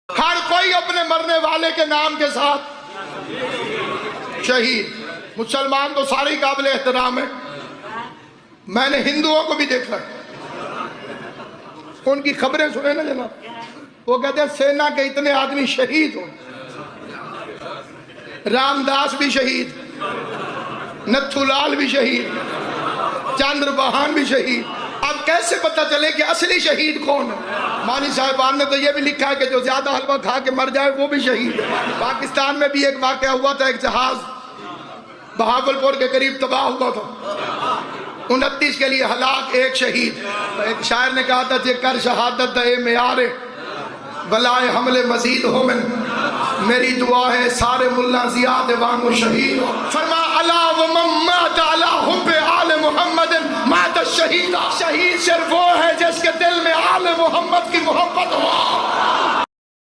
हर कोई अपने मरने वाले के नाम के साथ शहीद। मुसलमान तो सारे ही काबिल एहतराम है। मैंने हिंदुओं को भी देखा है, उनकी खबरें सुने ना जनाब, वो कहते हैं सेना के इतने आदमी शहीद हो, रामदास भी शहीद, नथुलाल भी शहीद, चंद्रबहान भी शहीद। अब कैसे पता चले कि असली शहीद कौन है? मानी साहिबान ने तो ये भी लिखा है कि जो ज्यादा हलवा खा के मर जाए वो भी शहीद है। पाकिस्तान में भी एक वाकया हुआ था, एक जहाज बहावलपुर के करीब तबाह हुआ था, 29 के लिए हलाक, एक शहीद। एक शायर ने कहा था, जे कर शहादत ए मेयारे बलाए हमले मजीद हो में, मेरी दुआ है सारे मुल्ला जियाद वांगो शहीद हो। फरमा अला व मम्मात अला हुब्बे आले मुहम्मद मात शहीद। शहीद सिर्फ वो है जिसके दिल में आले मोहम्मद की मोहब्बत हो।